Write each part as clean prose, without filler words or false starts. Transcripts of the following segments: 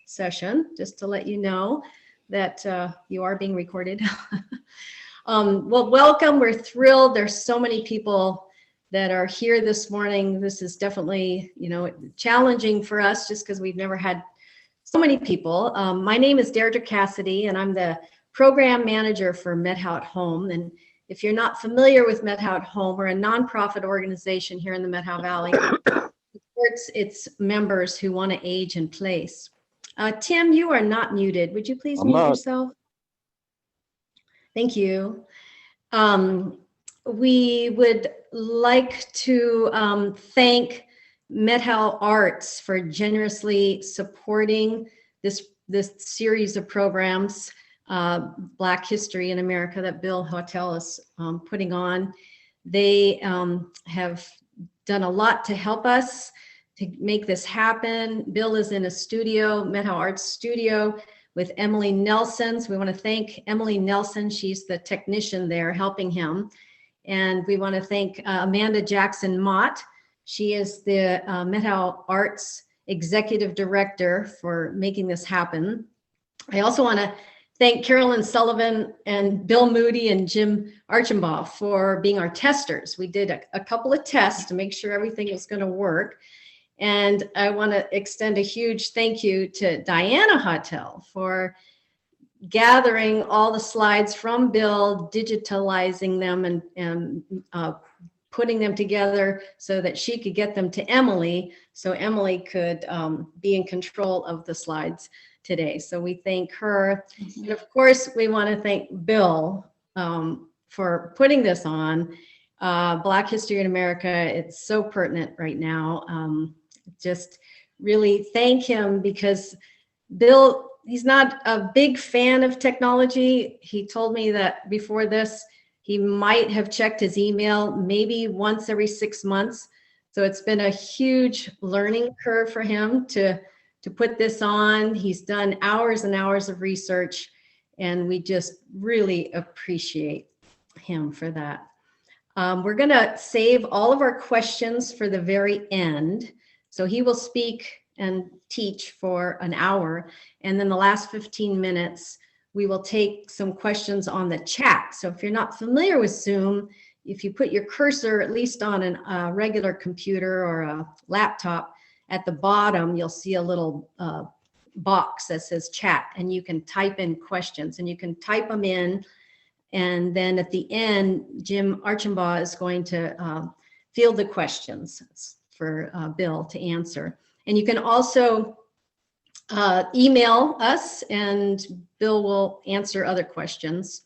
session, just to let you know that you are being recorded. Well, welcome. We're thrilled. There's so many people that are here this morning. This is definitely, challenging for us just because we've never had so many people. My name is Deirdre Cassidy, and I'm the program manager for MedHout Home. And if you're not familiar with MedHout Home, we're a nonprofit organization here in the Methow Valley. It supports its members who want to age in place. Tim, you are not muted. Would you please mute yourself? Thank you. We would like to thank Hottell Arts for generously supporting this series of programs, Black History in America, that Bill Hottell is putting on. They have done a lot to help us to make this happen. Bill is in a studio, Hottell Arts studio, with Emily Nelson. So we want to thank Emily Nelson. She's the technician there helping him. And we want to thank Amanda Jackson Mott. She is the Hottell Arts Executive Director for making this happen. I also want to thank Carolyn Sullivan and Bill Moody and Jim Archambault for being our testers. We did a couple of tests to make sure everything was going to work. And I want to extend a huge thank you to Diana Hottell for gathering all the slides from Bill, digitalizing them and putting them together so that she could get them to Emily, so Emily could be in control of the slides today. So we thank her. And of course, we want to thank Bill for putting this on. Black History in America, it's so pertinent right now. Just really thank him, because Bill, he's not a big fan of technology. He told me that before this, he might have checked his email maybe once every 6 months. So it's been a huge learning curve for him to put this on. He's done hours and hours of research, and we just really appreciate him for that. We're gonna save all of our questions for the very end. So he will speak and teach for an hour, and then the last 15 minutes, we will take some questions on the chat. So if you're not familiar with Zoom, if you put your cursor at least on a regular computer or a laptop, at the bottom, you'll see a little box that says chat, and you can type in questions, and you can type them in. And then at the end, Jim Archambault is going to field the questions for Bill to answer. And you can also email us, and Bill will answer other questions.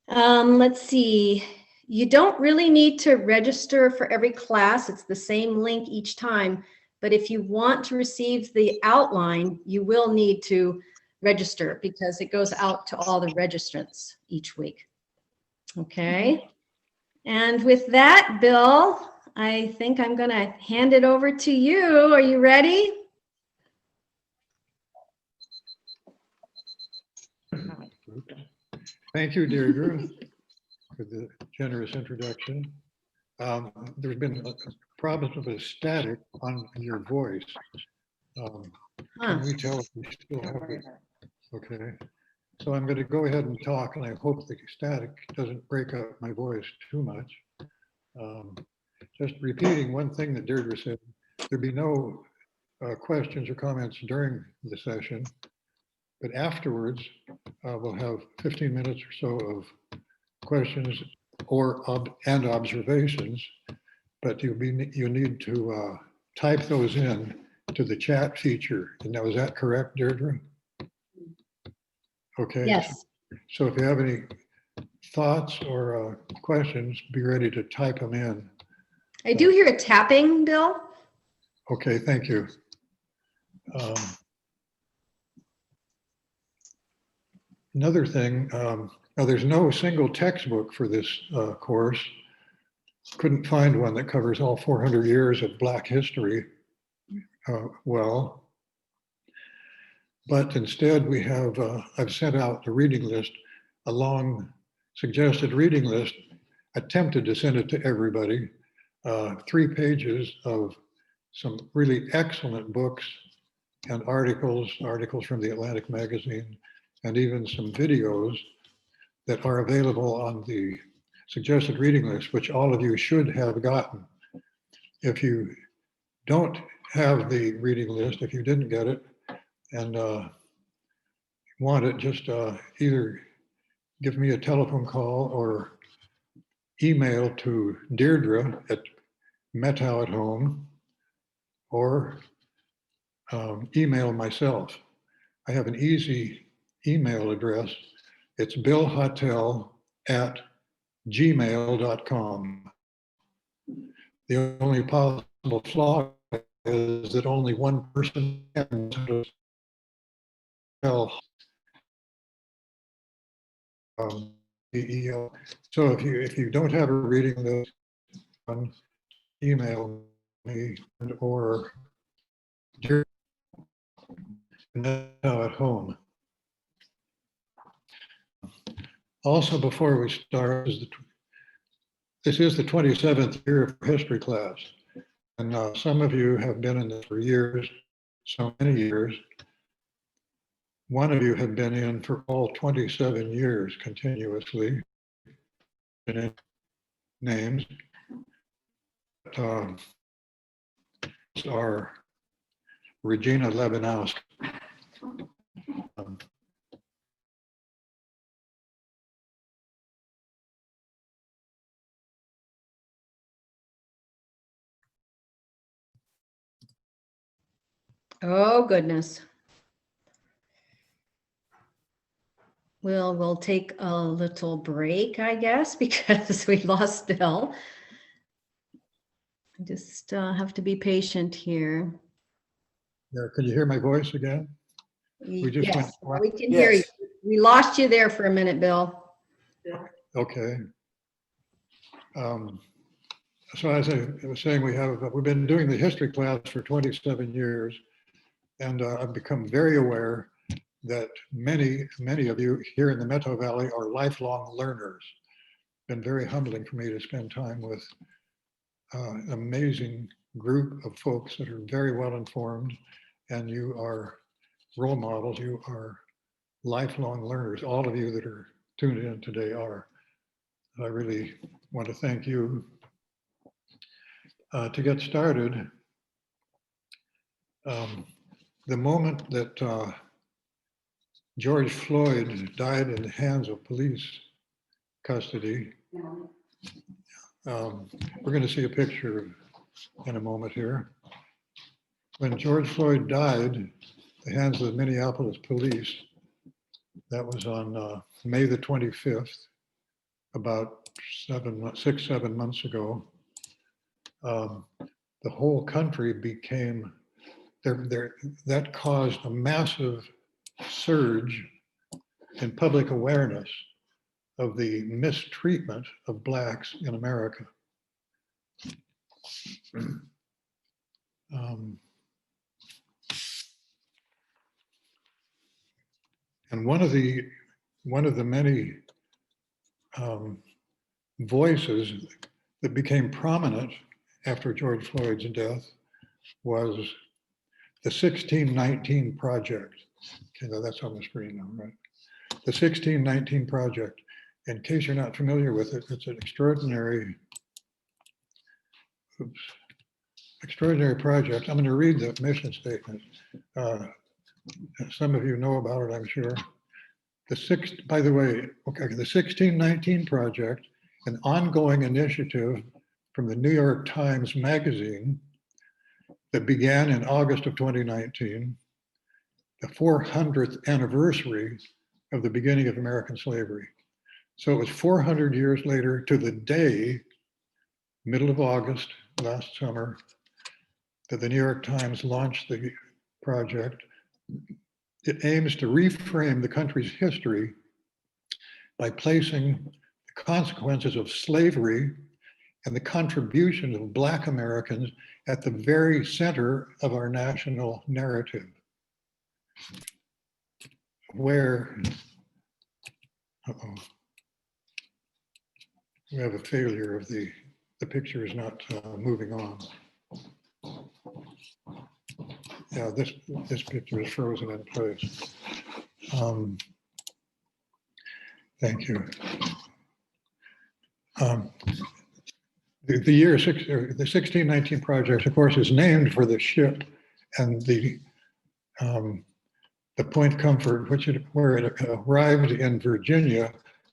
Let's see. You don't really need to register for every class. It's the same link each time. But if you want to receive the outline, you will need to register, because it goes out to all the registrants each week. Okay. And with that, Bill, I think I'm going to hand it over to you. Are you ready? Thank you, Deirdre, for the generous introduction. There's been problems with the static on your voice. Can we tell if we still have it? Okay. So I'm going to go ahead and talk, and I hope the static doesn't break up my voice too much. Just repeating one thing that Deirdre said, there'd be no questions or comments during the session, but afterwards we'll have 15 minutes or so of questions and observations, but you need to type those in to the chat feature. And now, is that correct, Deirdre? Okay. Yes. So if you have any thoughts or questions, be ready to type them in. I do hear a tapping, Bill. Okay, thank you. Another thing, now there's no single textbook for this course. Couldn't find one that covers all 400 years of Black history well. But instead we have, I've sent out the reading list, a long suggested reading list, attempted to send it to everybody, 3 pages of some really excellent books and articles from the Atlantic magazine, and even some videos that are available on the suggested reading list, which all of you should have gotten. If you don't have the reading list, if you didn't get it and want it, just either give me a telephone call or email to Deirdre at Metal at Home, or email myself. I have an easy email address. It's billhottell@gmail.com. The only possible flaw is that only one person can tell EEO. So if you don't have a reading list, email me or now at home. Also, before we start, this is the 27th year of history class, and some of you have been in this for years, so many years. One of you have been in for all 27 years continuously. Names are Regina Lebanowski. Oh, goodness. We'll take a little break, I guess, because we lost Bill. I just have to be patient here. Yeah, can you hear my voice again? Yes, we can hear you. We lost you there for a minute, Bill. Okay. So as I was saying, we've been doing the history class for 27 years, and I've become very aware that many of you here in the Metro Valley are lifelong learners. It's been very humbling for me to spend time with an amazing group of folks that are very well informed, and you are role models. You are lifelong learners. All of you that are tuned in today are. I really want to thank you. To get started, the moment that George Floyd died in the hands of police custody, we're going to see a picture in a moment here. When George Floyd died at the hands of the Minneapolis police, that was on May the 25th, about 6-7 months ago. The whole country became, that caused a massive surge in public awareness of the mistreatment of Blacks in America. And one of the many voices that became prominent after George Floyd's death was the 1619 Project. Okay, that's on the screen now, right? The 1619 Project. In case you're not familiar with it, it's an extraordinary project. I'm going to read the mission statement. Some of you know about it, I'm sure. By the way, okay, the 1619 Project, an ongoing initiative from the New York Times Magazine that began in August of 2019, the 400th anniversary of the beginning of American slavery. So it was 400 years later to the day, middle of August last summer, that the New York Times launched the project. It aims to reframe the country's history by placing the consequences of slavery and the contribution of Black Americans at the very center of our national narrative. Where, we have a failure of the picture is not moving on. Yeah, this picture is frozen in place. Thank you. The year the 1619 project, of course, is named for the ship and the Point Comfort, where it arrived in Virginia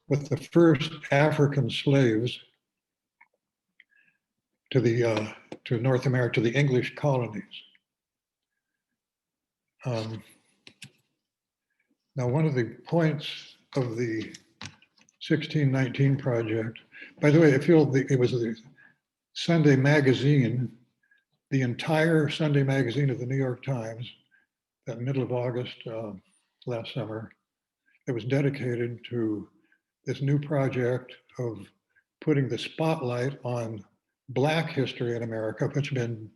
with the first African slaves to North America, to the English colonies. Now, one of the points of the 1619 project, by the way, it was the Sunday magazine, the entire Sunday magazine of the New York Times, that middle of August last summer, it was dedicated to this new project of putting the spotlight on Black history in America, which had been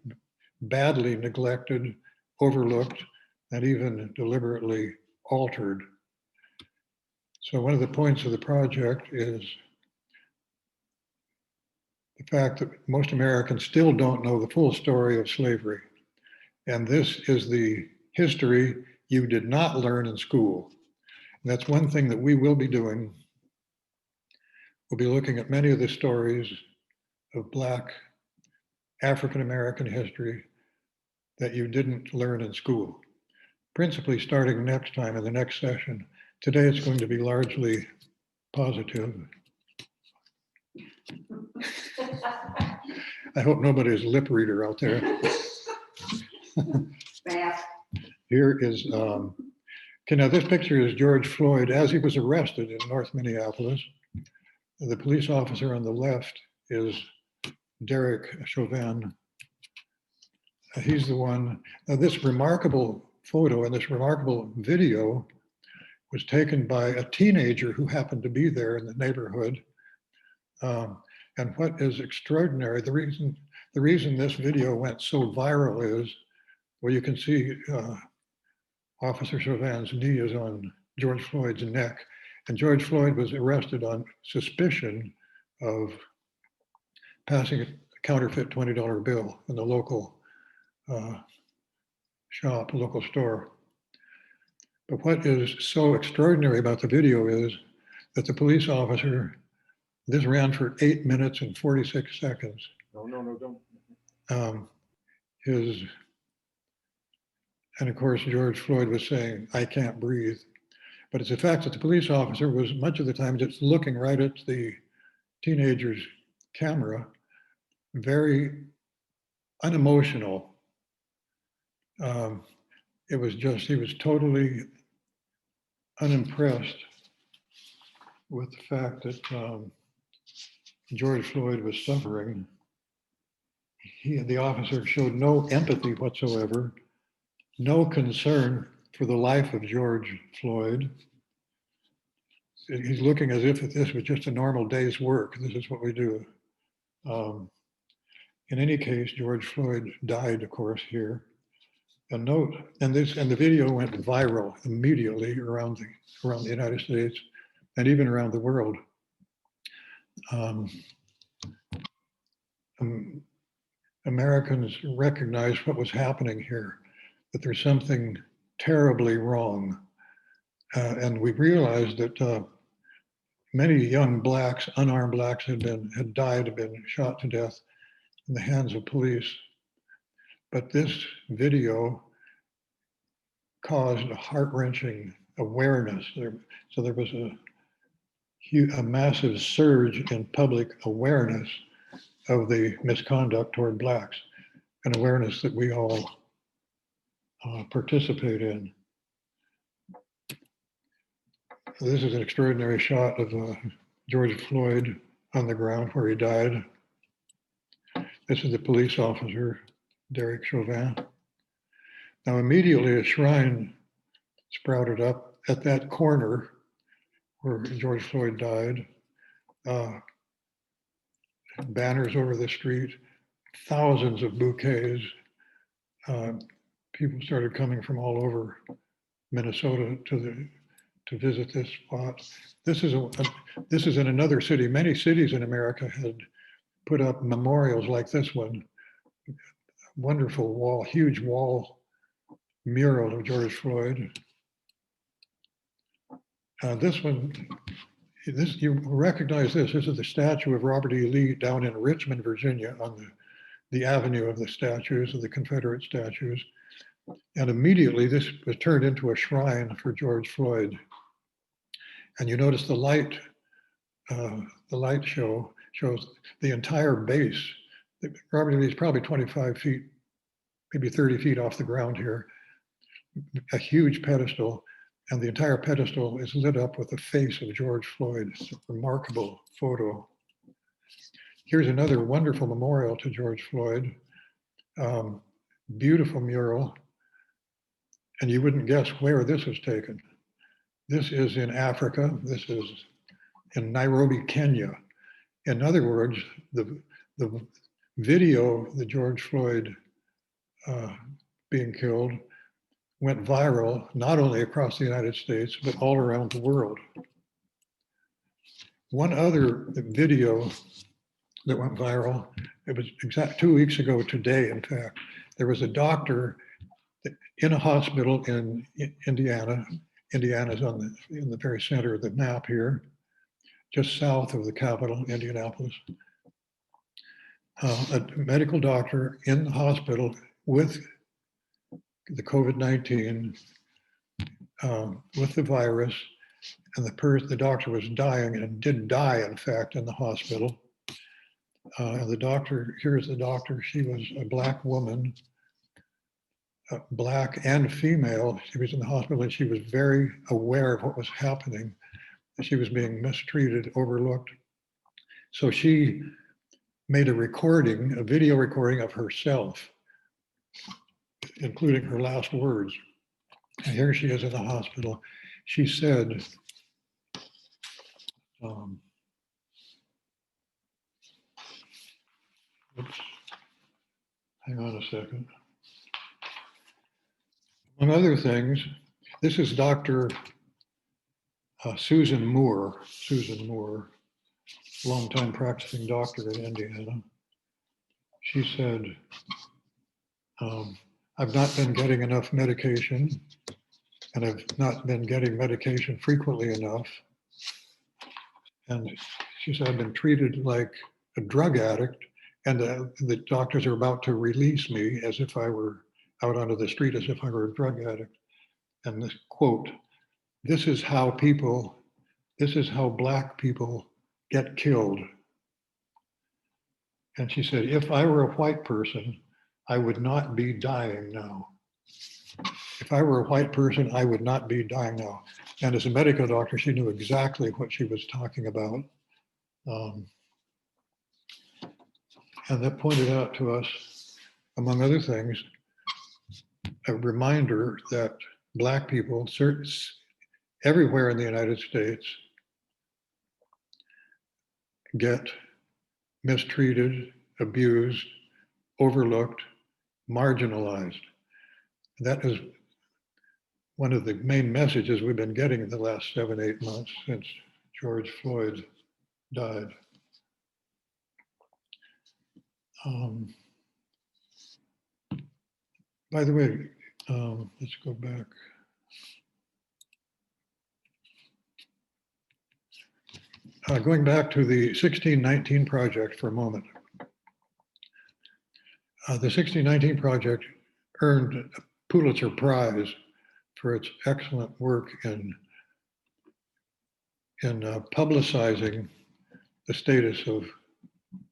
badly neglected, overlooked, and even deliberately altered. So one of the points of the project is the fact that most Americans still don't know the full story of slavery. And this is the history you did not learn in school. And that's one thing that we will be doing. We'll be looking at many of the stories of Black African-American history that you didn't learn in school, principally starting next time in the next session. Today it's going to be largely positive. I hope nobody's a lip reader out there. Here is, okay, now this picture is George Floyd as he was arrested in North Minneapolis. The police officer on the left is Derek Chauvin. He's the one, this remarkable photo and this remarkable video was taken by a teenager who happened to be there in the neighborhood. And what is extraordinary, the reason this video went so viral is, well, you can see Officer Chauvin's knee is on George Floyd's neck, and George Floyd was arrested on suspicion of passing a counterfeit $20 bill in the local shop, local store. But what is so extraordinary about the video is that the police officer, this ran for 8 minutes and 46 seconds. No, don't. And of course, George Floyd was saying, "I can't breathe." But it's the fact that the police officer was much of the time just looking right at the teenager's camera, very unemotional. It was just, he was totally unimpressed with the fact that George Floyd was suffering. The officer showed no empathy whatsoever, no concern for the life of George Floyd. He's looking as if this was just a normal day's work. This is what we do. In any case, George Floyd died, of course, here. A note, and the video went viral immediately around the United States and even around the world. Americans recognized what was happening here, that there's something terribly wrong. And we realized that many young Blacks, unarmed Blacks had died, had been shot to death in the hands of police. But this video caused a heart-wrenching awareness. So there was a massive surge in public awareness of the misconduct toward Blacks, an awareness that we all participate in. This is an extraordinary shot of George Floyd on the ground where he died. This is the police officer, Derek Chauvin. Now immediately a shrine sprouted up at that corner where George Floyd died. Banners over the street, thousands of bouquets. People started coming from all over Minnesota to visit this spot. This is in another city. Many cities in America had put up memorials like this one. Wonderful wall, huge wall mural of George Floyd. This one, you recognize this. This is the statue of Robert E. Lee down in Richmond, Virginia, on the avenue of the statues, of the Confederate statues. And immediately this was turned into a shrine for George Floyd. And you notice the light show shows the entire base. Robert E. Lee is probably 25 feet, maybe 30 feet off the ground here, a huge pedestal, and the entire pedestal is lit up with the face of George Floyd. It's a remarkable photo. Here's another wonderful memorial to George Floyd. Beautiful mural. And you wouldn't guess where this was taken. This is in Africa. This is in Nairobi, Kenya. In other words, the video, the George Floyd being killed, went viral, not only across the United States, but all around the world. One other video that went viral, it was 2 weeks ago today, in fact, there was a doctor in a hospital in Indiana. Indiana's in the very center of the map here, just south of the capital, Indianapolis. A medical doctor in the hospital with the COVID-19, with the virus, and the doctor was dying and did die, in fact, in the hospital. And the doctor, here's the doctor, she was a Black woman, Black and female. She was in the hospital and she was very aware of what was happening. She was being mistreated, overlooked. So she made a recording, a video recording of herself, including her last words. And here she is in the hospital. She said, oops, hang on a second. Among other things, this is Dr. Susan Moore, longtime practicing doctor in Indiana. She said, I've not been getting enough medication, and I've not been getting medication frequently enough. And she said, I've been treated like a drug addict, and the doctors are about to release me as if I were out onto the street, as if I were a drug addict. And this quote, this is how Black people get killed. And she said, if I were a white person, I would not be dying now. If I were a white person, I would not be dying now. And as a medical doctor, she knew exactly what she was talking about. And that pointed out to us, among other things, a reminder that Black people, everywhere in the United States, get mistreated, abused, overlooked, marginalized. That is one of the main messages we've been getting in the last 7-8 months since George Floyd died. By the way, let's go back. Going back to the 1619 project for a moment. The 1619 project earned a Pulitzer Prize for its excellent work in publicizing the status of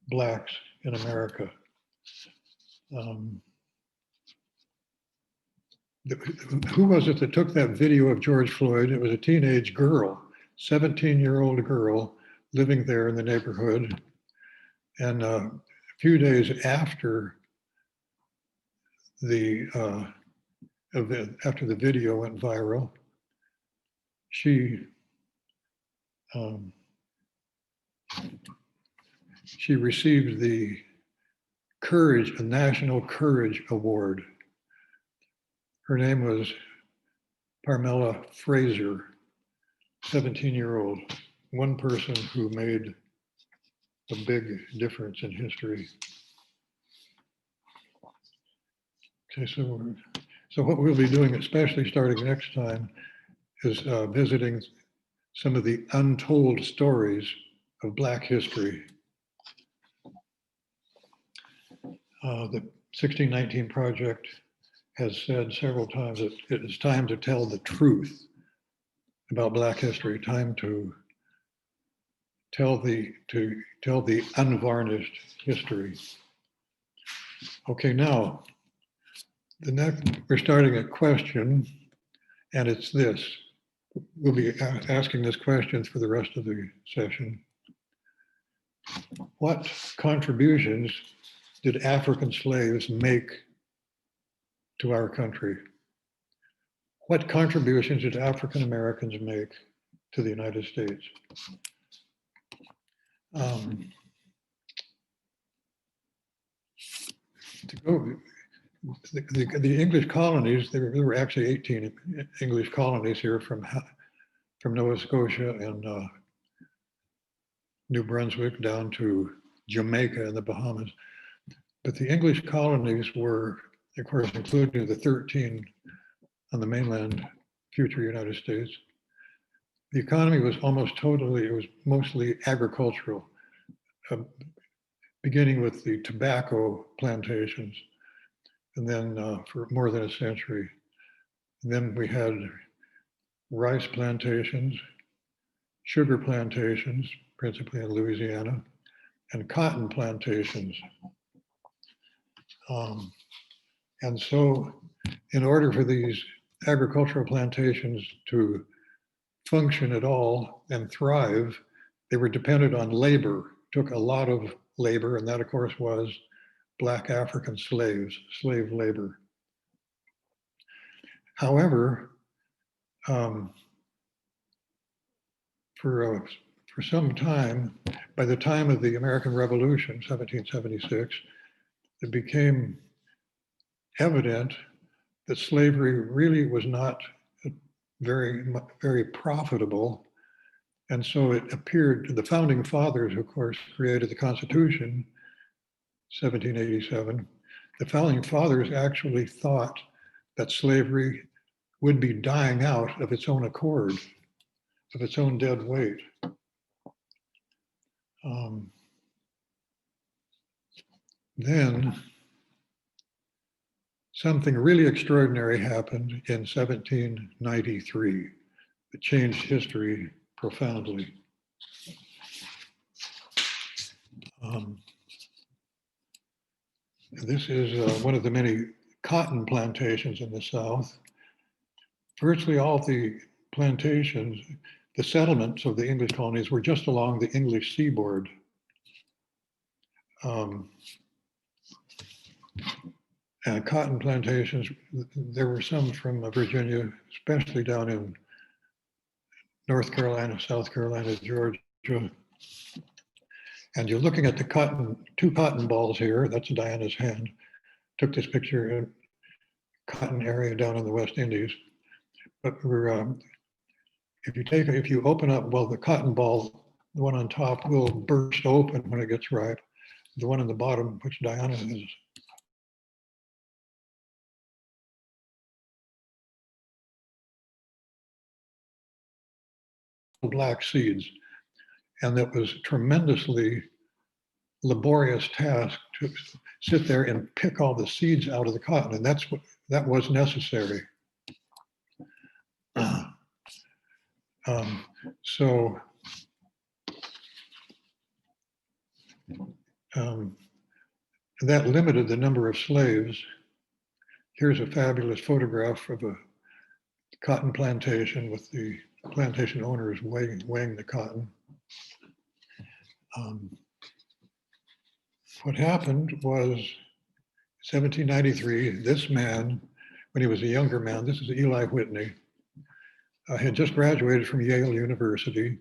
Blacks in America. Who was it that took that video of George Floyd? It was a teenage girl, 17-year-old girl living there in the neighborhood. And a few days after the video went viral, she received the National Courage Award. Her name was Parmela Fraser, 17-year-old, one person who made a big difference in history. Okay, so So what we'll be doing, especially starting next time, is visiting some of the untold stories of Black history. The 1619 Project has said several times that it is time to tell the truth about Black history, time to tell the unvarnished history. Okay, now we're starting a question, and it's this. We'll be asking this question for the rest of the session. What contributions did African slaves make to our country? What contributions did African Americans make to the United States? The English colonies, there were actually 18 English colonies here from Nova Scotia and New Brunswick down to Jamaica and the Bahamas. But the English colonies were, of course, including the 13 on the mainland, future United States. The economy was mostly agricultural, beginning with the tobacco plantations, and then for more than a century. And then we had rice plantations, sugar plantations, principally in Louisiana, and cotton plantations. And so in order for these agricultural plantations to function at all and thrive, they were dependent on labor. It took a lot of labor, and that of course was Black African slaves, slave labor. However, for some time, by the time of the American Revolution, 1776, it became evident that slavery really was not very profitable. And so it appeared, the founding fathers, of course, created the Constitution, 1787. The founding fathers actually thought that slavery would be dying out of its own accord, of its own dead weight. Then something really extraordinary happened in 1793 that changed history profoundly. This is one of the many cotton plantations in the South. Virtually all the plantations, the settlements of the English colonies were just along the English seaboard. And cotton plantations, there were some from Virginia, especially down in North Carolina, South Carolina, Georgia. And you're looking at the two cotton balls here. That's Diana's hand. Took this picture in cotton area down in the West Indies. But we're, if you open up, well, the cotton ball, the one on top will burst open when it gets ripe. The one on the bottom, which Diana is, black seeds. And that was tremendously laborious task to sit there and pick all the seeds out of the cotton. And that was necessary. That limited the number of slaves. Here's a fabulous photograph of a cotton plantation with the plantation owners weighing the cotton. What happened was 1793, this man, when he was a younger man, this is Eli Whitney, had just graduated from Yale University,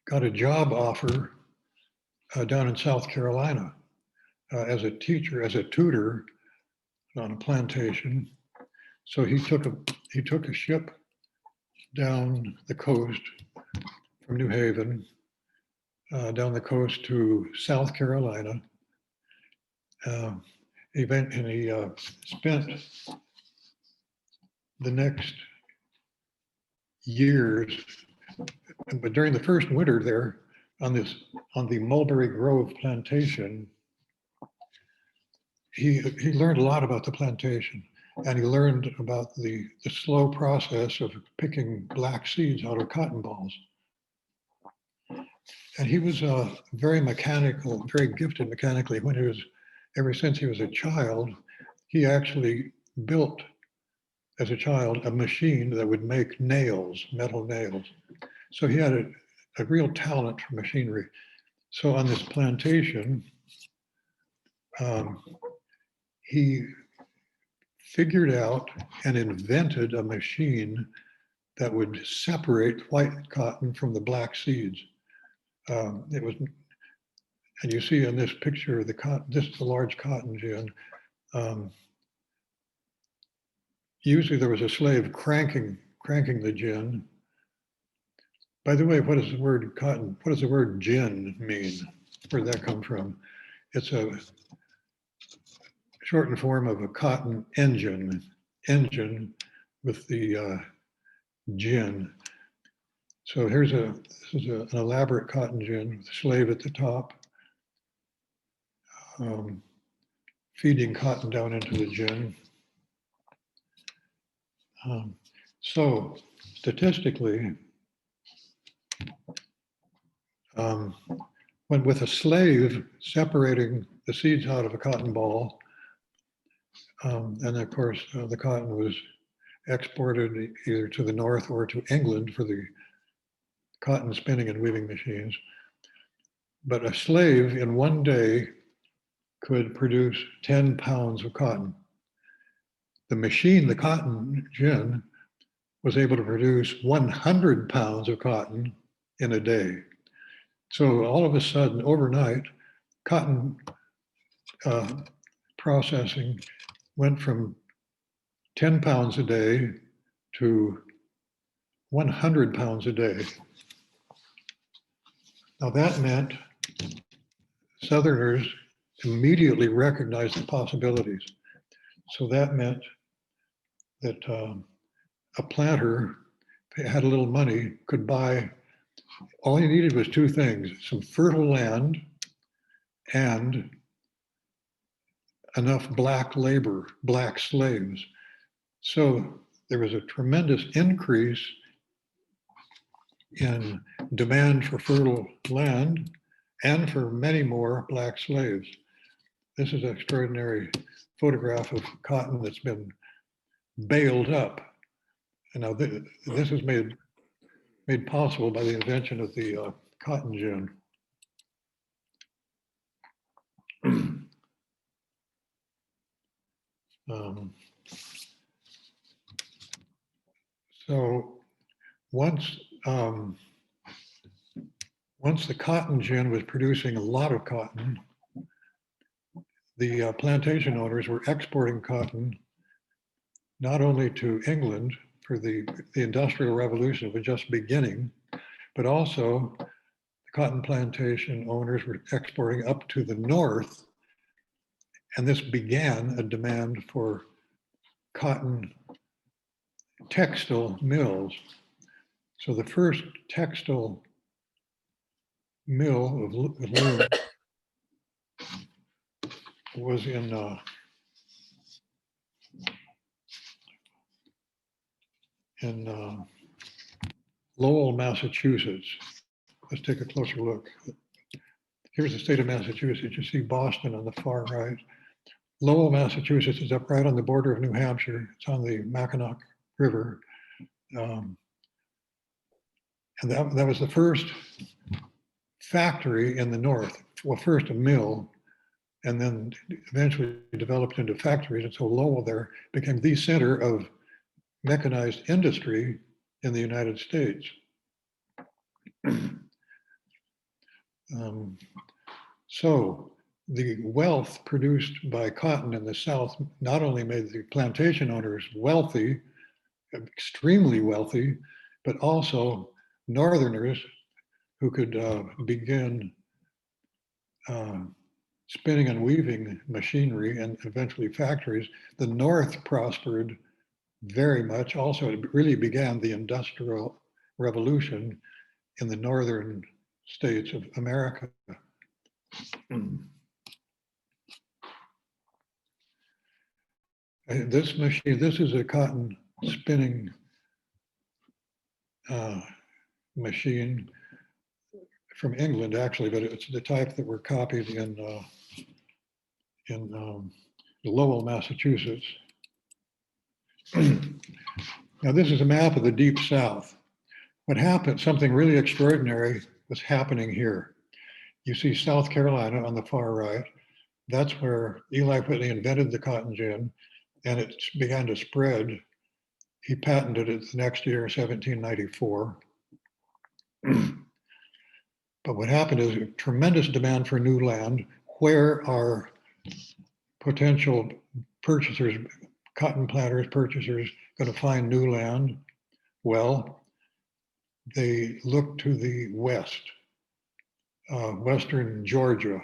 got a job offer down in South Carolina as a teacher, as a tutor on a plantation. So he took a ship down the coast from New Haven, down the coast to South Carolina. And he spent the next years, but during the first winter there on the Mulberry Grove plantation, he learned a lot about the plantation, and he learned about the slow process of picking black seeds out of cotton balls. And he was very mechanical, very gifted mechanically. Ever since he was a child, he actually built, as a child, a machine that would make nails, metal nails. So he had a real talent for machinery. So on this plantation, he figured out and invented a machine that would separate white cotton from the black seeds. It was, and you see in this picture, this is a large cotton gin. Usually there was a slave cranking the gin. By the way, what does the word gin mean? Where did that come from? It's a shortened form of a cotton engine with the gin. So this is an elaborate cotton gin with a slave at the top, feeding cotton down into the gin. So statistically, when with a slave separating the seeds out of a cotton ball, and of course the cotton was exported either to the north or to England for the cotton spinning and weaving machines. But a slave in one day could produce 10 pounds of cotton. The machine, the cotton gin, was able to produce 100 pounds of cotton in a day. So all of a sudden, overnight, cotton processing went from 10 pounds a day to 100 pounds a day. Now that meant Southerners immediately recognized the possibilities. So that meant that a planter had a little money, could buy, all he needed was two things: some fertile land and enough black labor, black slaves. So there was a tremendous increase in demand for fertile land and for many more black slaves. This is an extraordinary photograph of cotton that's been baled up. And now this is made possible by the invention of the cotton gin. So once the cotton gin was producing a lot of cotton, the plantation owners were exporting cotton not only to England for the Industrial Revolution was just beginning, but also the cotton plantation owners were exporting up to the north, and this began a demand for cotton textile mills. So the first textile mill of loom was in Lowell, Massachusetts. Let's take a closer look. Here's the state of Massachusetts. You see Boston on the far right. Lowell, Massachusetts is up right on the border of New Hampshire. It's on the Mackinac River. And that was the first factory in the north. Well, first a mill, and then eventually developed into factories. And so Lowell there became the center of mechanized industry in the United States. So the wealth produced by cotton in the South not only made the plantation owners wealthy, extremely wealthy, but also Northerners who could begin spinning and weaving machinery and eventually factories. The North prospered very much. Also, it really began the Industrial Revolution in the northern states of America. This machine, this is a cotton spinning machine from England, actually, but it's the type that were copied in Lowell, Massachusetts. Now, this is a map of the Deep South. What happened, something really extraordinary was happening here. You see South Carolina on the far right. That's where Eli Whitney invented the cotton gin, and it began to spread. He patented it the next year, 1794. But what happened is a tremendous demand for new land. Where are potential purchasers, cotton planters, purchasers, going to find new land? Well, they looked to the west, western Georgia.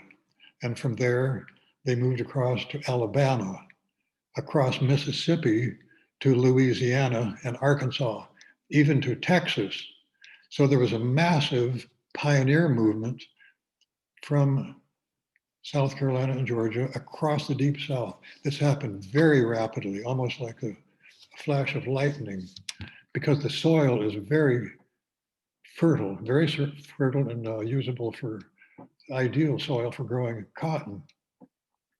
And from there, they moved across to Alabama, across Mississippi to Louisiana and Arkansas, even to Texas. So there was a massive pioneer movement from South Carolina and Georgia across the Deep South. This happened very rapidly, almost like a flash of lightning, because the soil is very fertile and usable for ideal soil for growing cotton.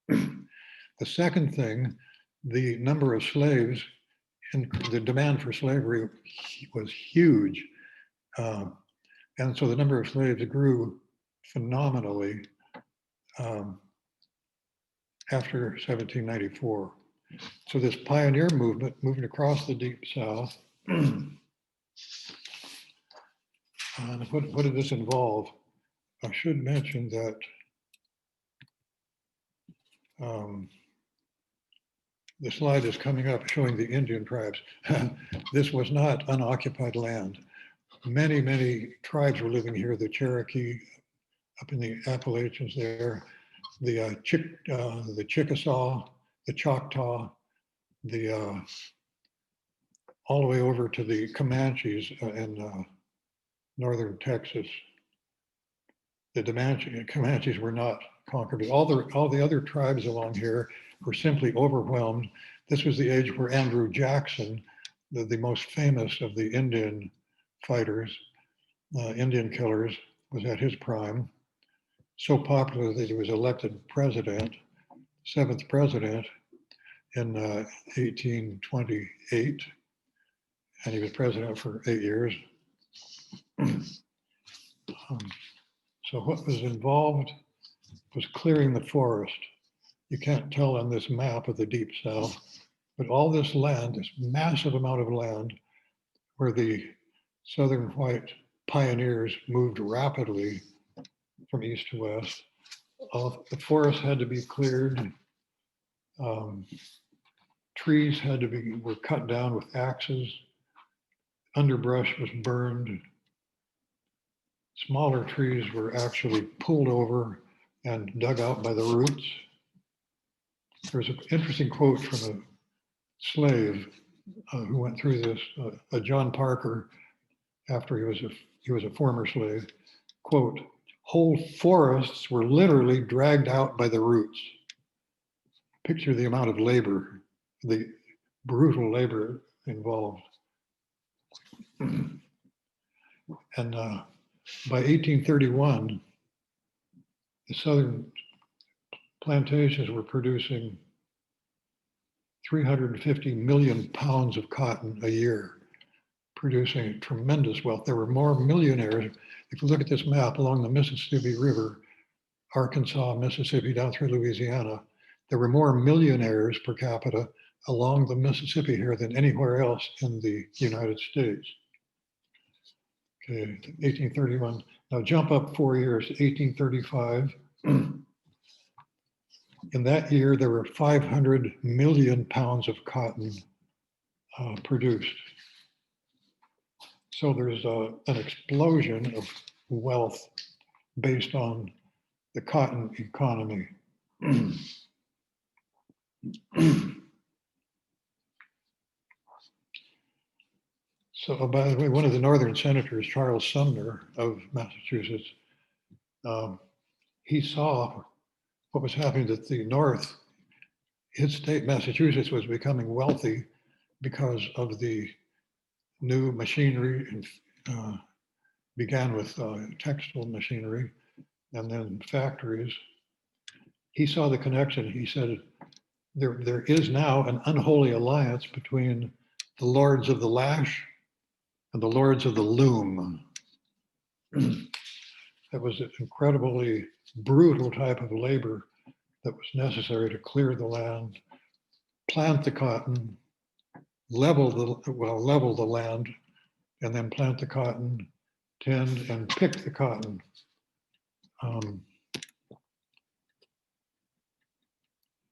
The second thing, the number of slaves and the demand for slavery was huge. And so the number of slaves grew phenomenally after 1794. So this pioneer movement moving across the Deep South. And what did this involve? I should mention that the slide is coming up showing the Indian tribes. This was not unoccupied land. Many, many tribes were living here. The Cherokee up in the Appalachians there, the Chickasaw, the Choctaw, all the way over to the Comanches in northern Texas. The Comanches were not conquered. All the other tribes along here were simply overwhelmed. This was the age where Andrew Jackson, the most famous of the Indian fighters, Indian killers, was at his prime. So popular that he was elected president, 7th president in 1828, and he was president for 8 years. So what was involved was clearing the forest. You can't tell on this map of the Deep South, but all this land, this massive amount of land where the Southern white pioneers moved rapidly from east to west, the forest had to be cleared. Trees were cut down with axes. Underbrush was burned. Smaller trees were actually pulled over and dug out by the roots. There's an interesting quote from a slave who went through this, John Parker, after he was a former slave. Quote, "Whole forests were literally dragged out by the roots." Picture the amount of labor, the brutal labor involved. And by 1831, the Southern plantations were producing 350 million pounds of cotton a year, producing tremendous wealth. There were more millionaires. If you look at this map along the Mississippi River, Arkansas, Mississippi, down through Louisiana, there were more millionaires per capita along the Mississippi here than anywhere else in the United States. Okay, 1831. Now jump up 4 years, 1835. In that year, there were 500 million pounds of cotton produced. So there's an explosion of wealth based on the cotton economy. So, by the way, one of the northern senators, Charles Sumner of Massachusetts, he saw what was happening at the North. His state, Massachusetts, was becoming wealthy because of the new machinery, and began with textile machinery and then factories. He saw the connection. He said, there is now an unholy alliance between the lords of the lash and the lords of the loom. That was an incredibly brutal type of labor that was necessary to clear the land, plant the cotton, level the land, and then plant the cotton, tend and pick the cotton.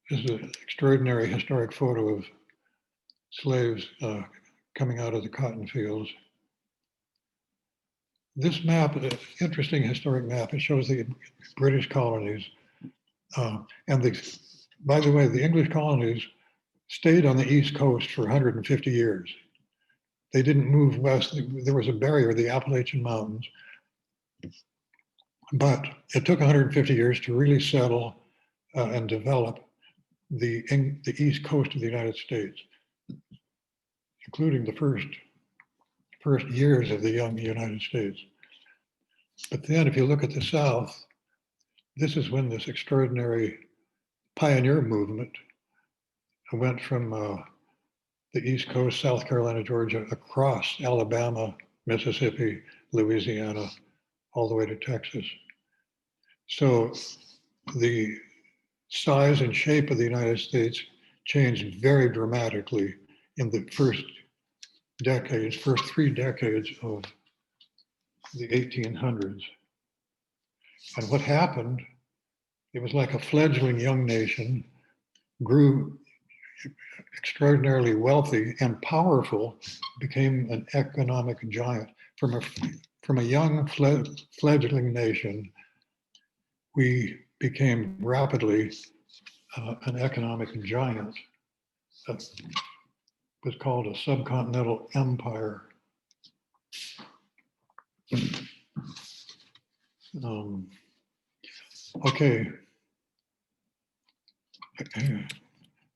This is an extraordinary historic photo of slaves coming out of the cotton fields. This map, an interesting historic map, it shows the British colonies. By the way, the English colonies stayed on the East Coast for 150 years. They didn't move west. There was a barrier, the Appalachian Mountains. But it took 150 years to really settle and develop the East Coast of the United States, including the first years of the young United States. But then if you look at the South, this is when this extraordinary pioneer movement went from the East Coast, South Carolina, Georgia, across Alabama, Mississippi, Louisiana, all the way to Texas. So the size and shape of the United States changed very dramatically in the first 3 decades of the 1800s. And what happened, it was like a fledgling young nation, grew extraordinarily wealthy and powerful, became an economic giant. From a young fledgling nation, we became rapidly an economic giant that was called a subcontinental empire. Okay.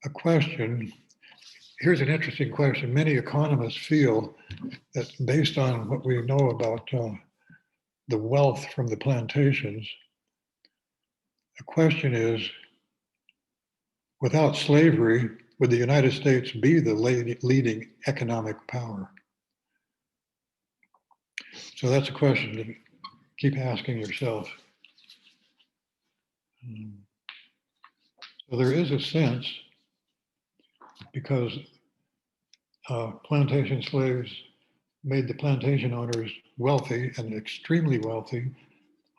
A question. Here's an interesting question. Many economists feel that based on what we know about the wealth from the plantations, the question is, without slavery, would the United States be the leading economic power? So that's a question to keep asking yourself. So there is a sense, because plantation slaves made the plantation owners wealthy and extremely wealthy,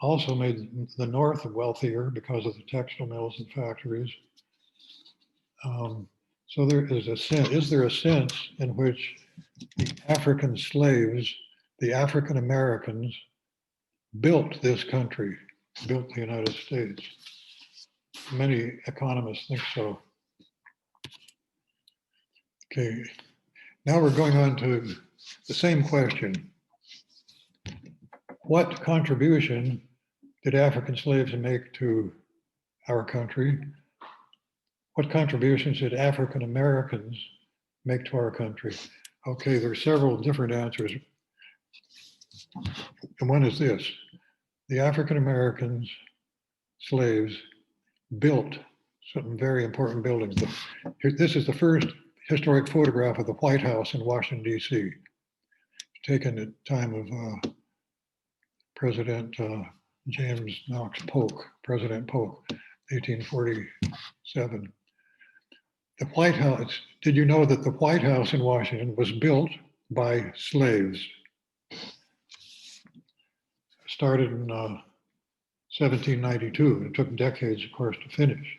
also made the North wealthier because of the textile mills and factories. So there is a sense, is there a sense in which the African slaves, the African Americans, built this country, built the United States? Many economists think so. Okay, now we're going on to the same question. What contribution did African slaves make to our country? What contributions did African Americans make to our country? Okay, there are several different answers. And one is this: the African Americans, slaves, built some very important buildings. This is the first historic photograph of the White House in Washington, D.C., taken at the time of President James Knox Polk, President Polk, 1847. The White House, did you know that the White House in Washington was built by slaves? Started in 1792. It took decades, of course, to finish.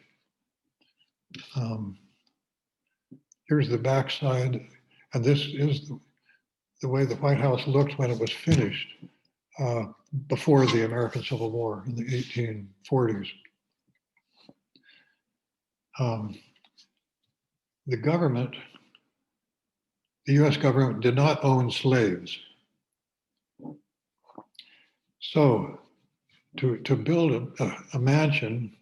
Here's the backside, and this is the way the White House looked when it was finished before the American Civil War in the 1840s. The government the US government did not own slaves. So to build a mansion,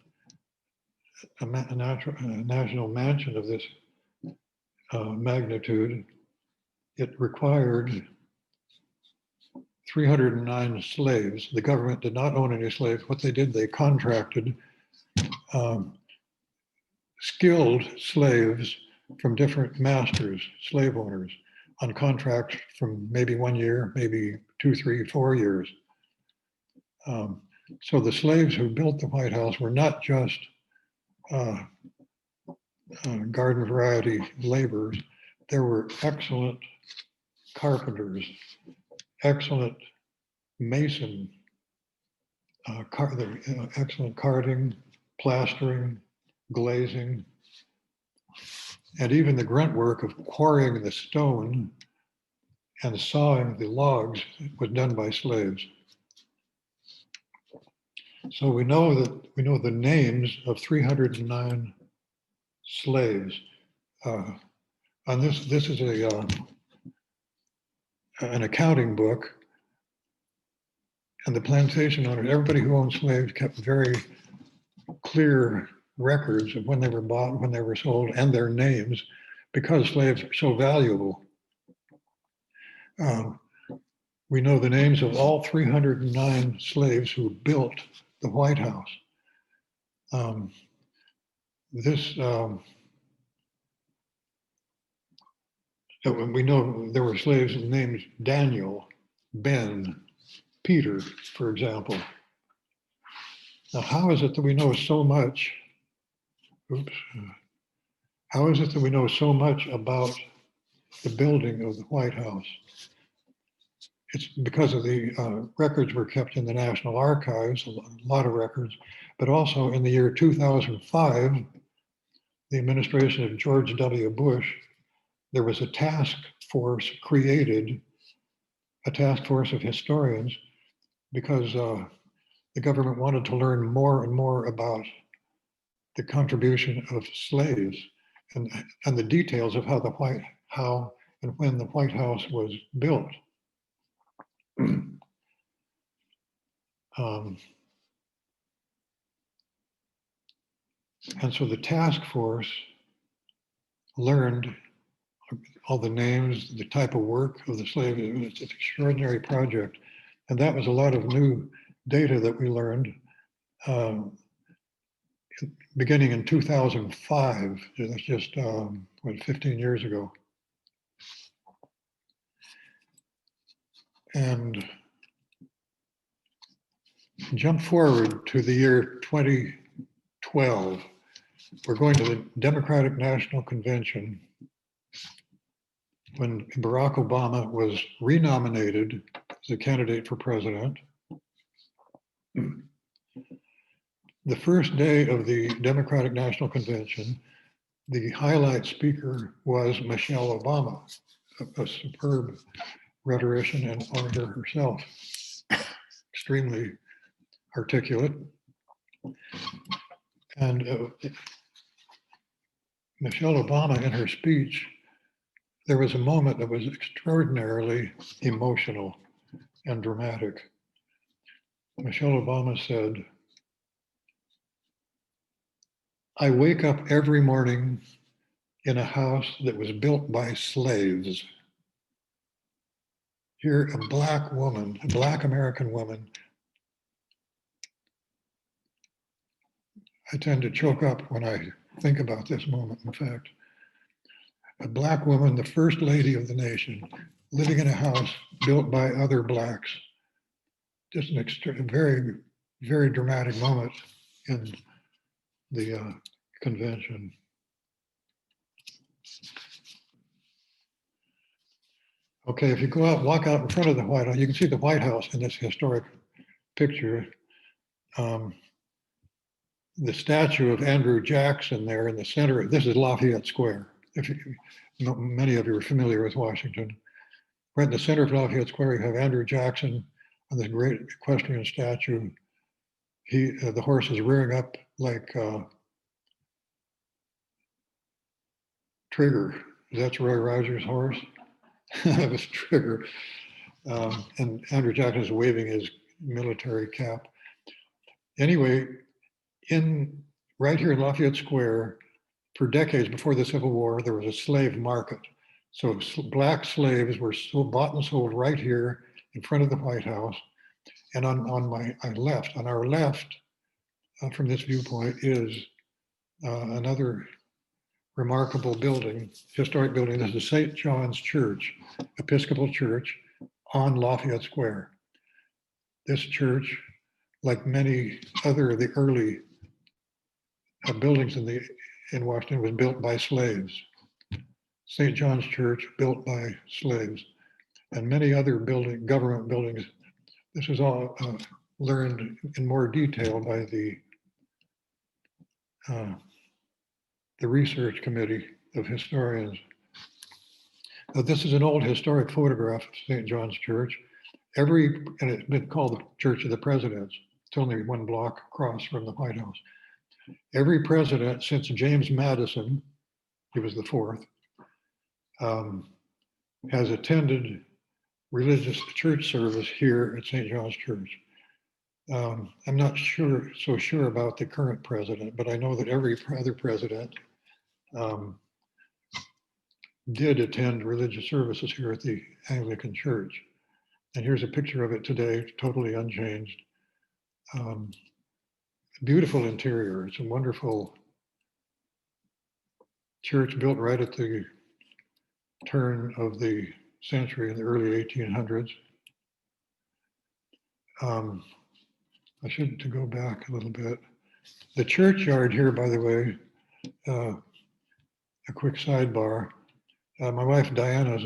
a national mansion of this magnitude, it required 309 slaves. The government did not own any slaves. What they did, they contracted skilled slaves from different masters, slave owners, on contract from maybe 1 year, maybe 2, 3, 4 years. So the slaves who built the White House were not just garden variety laborers. There were excellent carpenters, excellent mason, excellent carting, plastering, glazing, and even the grunt work of quarrying the stone and sawing the logs was done by slaves. So we know the names of 309 slaves. On this is an accounting book, and the plantation owners, everybody who owned slaves, kept very clear records of when they were bought, when they were sold, and their names, because slaves are so valuable. We know the names of all 309 slaves who built the White House. We know there were slaves named Daniel, Ben, Peter, for example. Now, how is it that we know so much? How is it that we know so much about the building of the White House? It's because of the records were kept in the National Archives, a lot of records, but also in the year 2005, the administration of George W. Bush, there was a task force created, a task force of historians, because the government wanted to learn more and more about the contribution of slaves and the details of how and when the White House was built. And so the task force learned all the names, the type of work of the slaves. It was an extraordinary project. And that was a lot of new data that we learned beginning in 2005. That's just 15 years ago. And jump forward to the year 2012. We're going to the Democratic National Convention when Barack Obama was renominated as a candidate for president. The first day of the Democratic National Convention, the highlight speaker was Michelle Obama, a superb rhetorician and orator herself, extremely articulate. And Michelle Obama, in her speech, there was a moment that was extraordinarily emotional and dramatic. Michelle Obama said, "I wake up every morning in a house that was built by slaves." Here, a Black woman, a Black American woman. I tend to choke up when I think about this moment, in fact. A Black woman, the first lady of the nation, living in a house built by other Blacks. Just an very, very dramatic moment in the convention. Okay, if you go out, walk out in front of the White House, you can see the White House in this historic picture. The statue of Andrew Jackson there in the center, this is Lafayette Square. Many of you are familiar with Washington. Right in the center of Lafayette Square, you have Andrew Jackson on this great equestrian statue. The horse is rearing up like Trigger. That's Roy Rogers' horse. of his trigger. And Andrew Jackson is waving his military cap. Anyway, right here in Lafayette Square, for decades before the Civil War, there was a slave market. So black slaves were bought and sold right here in front of the White House. And on our left, from this viewpoint, is another remarkable building, historic building. This is St. John's Church, Episcopal Church on Lafayette Square. This church, like many other of the early buildings in Washington, was built by slaves. St. John's Church, built by slaves, and many other government buildings. This is all learned in more detail by the research committee of historians. Now, this is an old historic photograph of St. John's Church. And it's been called the Church of the Presidents. It's only one block across from the White House. Every president since James Madison, he was the fourth, has attended religious church service here at St. John's Church. I'm not so sure about the current president, but I know that every other president did attend religious services here at the Anglican Church. And here's a picture of it today, totally unchanged. Beautiful interior. It's a wonderful church built right at the turn of the century in the early 1800s. I should to go back a little bit. The churchyard here, by the way, a quick sidebar. My wife Diana's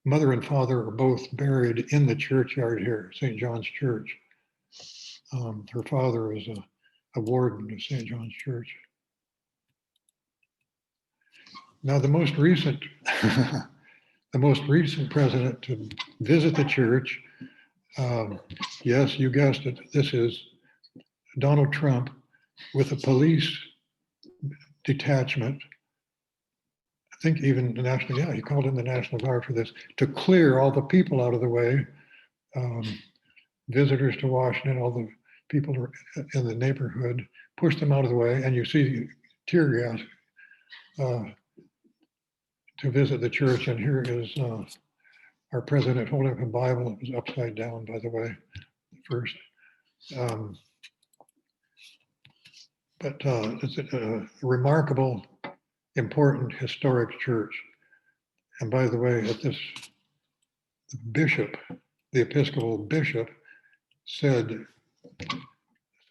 mother and father are both buried in the churchyard here, St. John's Church. Her father is a warden of St. John's Church. Now, the most recent president to visit the church, yes, you guessed it, this is Donald Trump with a police detachment. I think even the he called in the National Guard for this, to clear all the people out of the way, visitors to Washington, all the people in the neighborhood, push them out of the way, and you see tear gas to visit the church. And here is our president holding up a Bible. It was upside down, by the way, first. But it's a remarkable, important, historic church. And by the way, at this, the bishop, the Episcopal bishop, said, as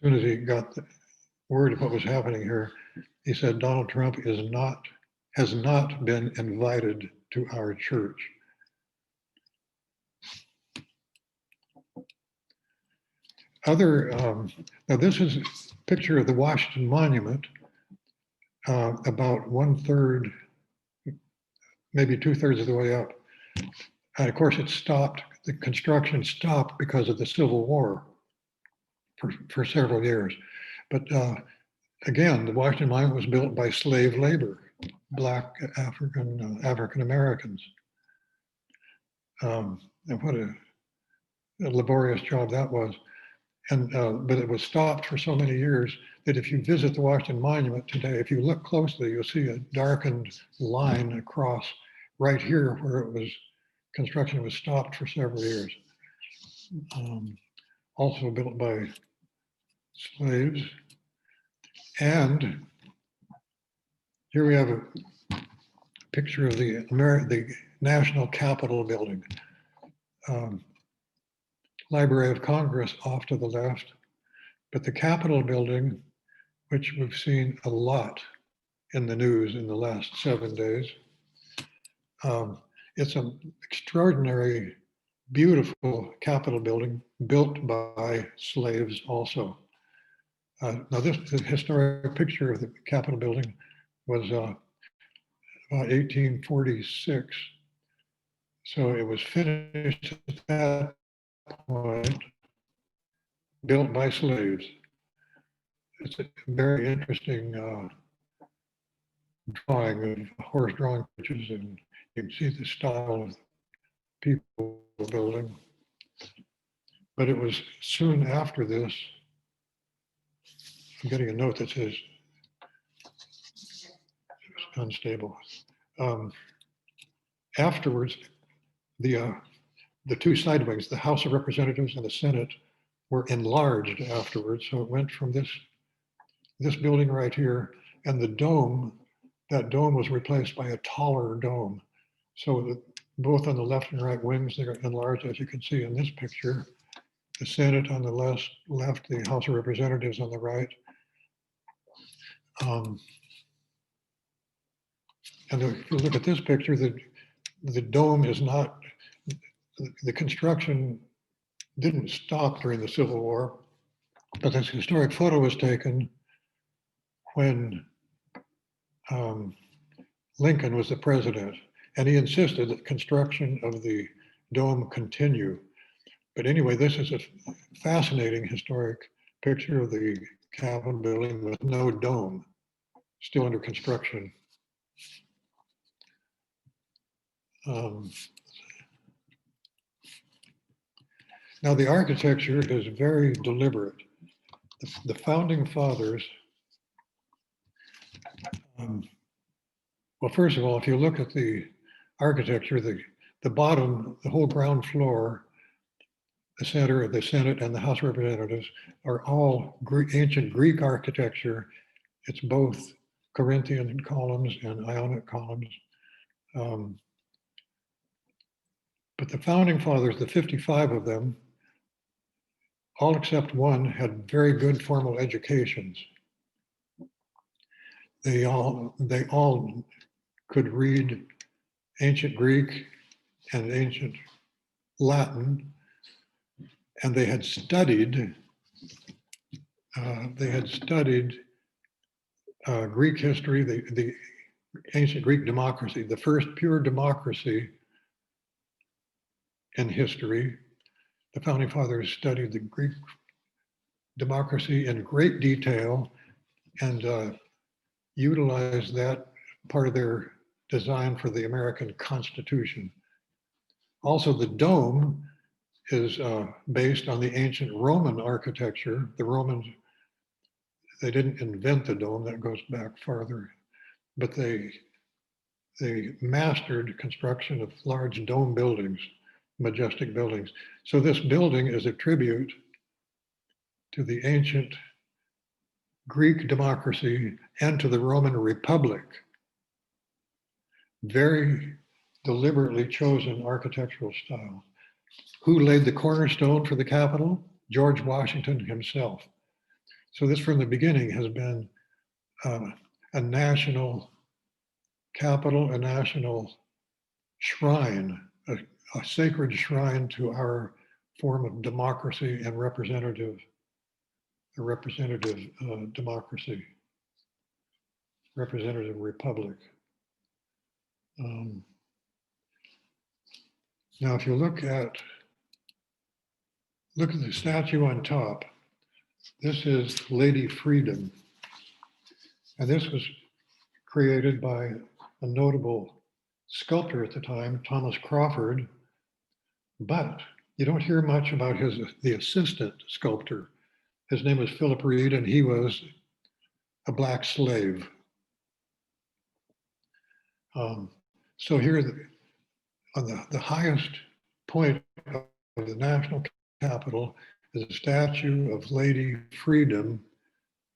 soon as he got the word of what was happening here, he said, Donald Trump has not been invited to our church. Now this is a picture of the Washington Monument, about 1/3, maybe 2/3 of the way up. And of course it stopped, the construction stopped because of the Civil War for several years. But again, the Washington Monument was built by slave labor, Black African Americans. And what a laborious job that was. And but it was stopped for so many years that if you visit the Washington Monument today, if you look closely, you'll see a darkened line across right here where construction was stopped for several years. Also built by slaves. And here we have a picture of the National Capitol building. Library of Congress off to the left, but the Capitol building, which we've seen a lot in the news in the last 7 days, it's an extraordinary, beautiful Capitol building built by slaves also. Now this historic picture of the Capitol building was about 1846. So it was finished at that point, built by slaves. It's a very interesting drawing of horse-drawn coaches, and you can see the style of people building. But it was soon after this, I'm getting a note that says it's unstable. Afterwards, the two side wings, the House of Representatives and the Senate, were enlarged afterwards. So it went from this building right here, and the dome, that dome was replaced by a taller dome. So both on the left and right wings, they are enlarged, as you can see in this picture. The Senate on the left, the House of Representatives on the right. And if you look at this picture, the dome is not, the construction didn't stop during the Civil War, but this historic photo was taken when Lincoln was the president, and he insisted that construction of the dome continue. But anyway, this is a fascinating historic picture of the Capitol building with no dome, still under construction. Now the architecture is very deliberate. The founding fathers, well, first of all, if you look at the architecture, the bottom, the whole ground floor, the center of the Senate and the House of Representatives are all ancient Greek architecture. It's both Corinthian columns and Ionic columns. But the founding fathers, the 55 of them, all except one, had very good formal educations. They all could read ancient Greek and ancient Latin, and they had studied Greek history, the ancient Greek democracy, the first pure democracy in history. The founding fathers studied the Greek democracy in great detail and utilized that part of their design for the American Constitution. Also, the dome is based on the ancient Roman architecture. The Romans, they didn't invent the dome, that goes back farther, but they mastered construction of large dome buildings, majestic buildings. So this building is a tribute to the ancient Greek democracy and to the Roman Republic. Very deliberately chosen architectural style. Who laid the cornerstone for the Capitol? George Washington himself. So this from the beginning has been a national capital, a national shrine, a sacred shrine to our form of democracy and representative democracy, representative republic. Now, if you look at the statue on top, this is Lady Freedom. And this was created by a notable sculptor at the time, Thomas Crawford, but you don't hear much about the assistant sculptor. His name was Philip Reed, and he was a black slave. So here, on the highest point of the national Capitol is a statue of Lady Freedom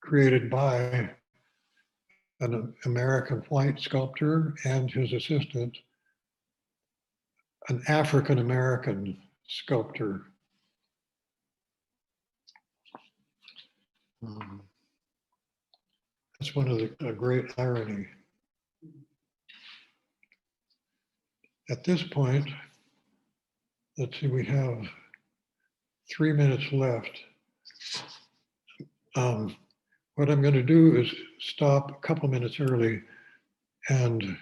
created by an American white sculptor and his assistant, an African-American sculptor. That's one of a great irony. At this point, let's see, we have 3 minutes left. What I'm going to do is stop a couple minutes early and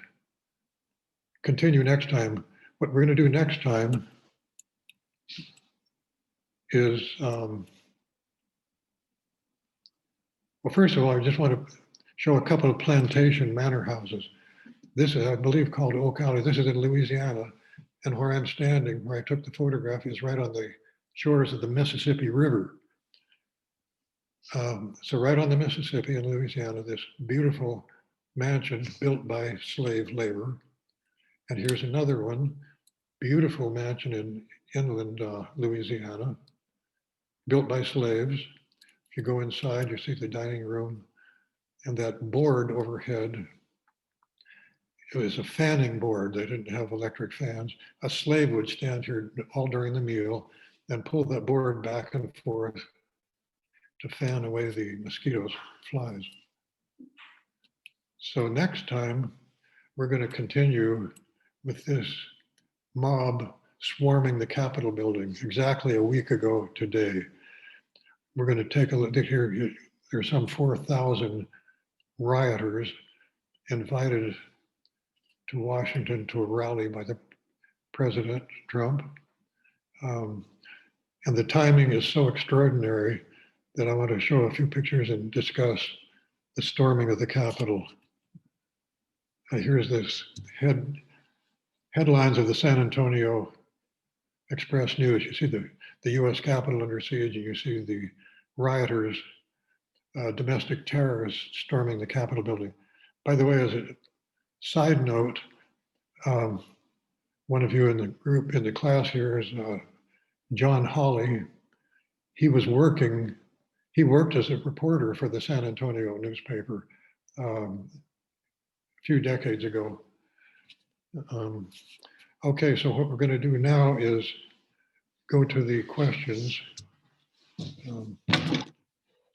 continue next time. What we're going to do next time is, well, first of all, I just want to show a couple of plantation manor houses. This is, I believe, called Oak Alley. This is in Louisiana. And where I'm standing, where I took the photograph, is right on the shores of the Mississippi River. So right on the Mississippi in Louisiana, this beautiful mansion built by slave labor. And here's another one, beautiful mansion in inland Louisiana, built by slaves. If you go inside, you see the dining room, and that board overhead, it was a fanning board. They didn't have electric fans. A slave would stand here all during the meal and pull that board back and forth to fan away the mosquitoes, flies. So next time, we're going to continue with this mob swarming the Capitol building exactly a week ago today. We're going to take a look here. There's some 4,000 rioters invited to Washington to a rally by the President Trump. And the timing is so extraordinary that I want to show a few pictures and discuss the storming of the Capitol. Here's this headlines of the San Antonio Express News. You see the US Capitol under siege, and you see the rioters, domestic terrorists storming the Capitol building. By the way, as a side note, one of you in the group, in the class here is John Hawley. He worked as a reporter for the San Antonio newspaper a few decades ago. Okay, so what we're going to do now is go to the questions.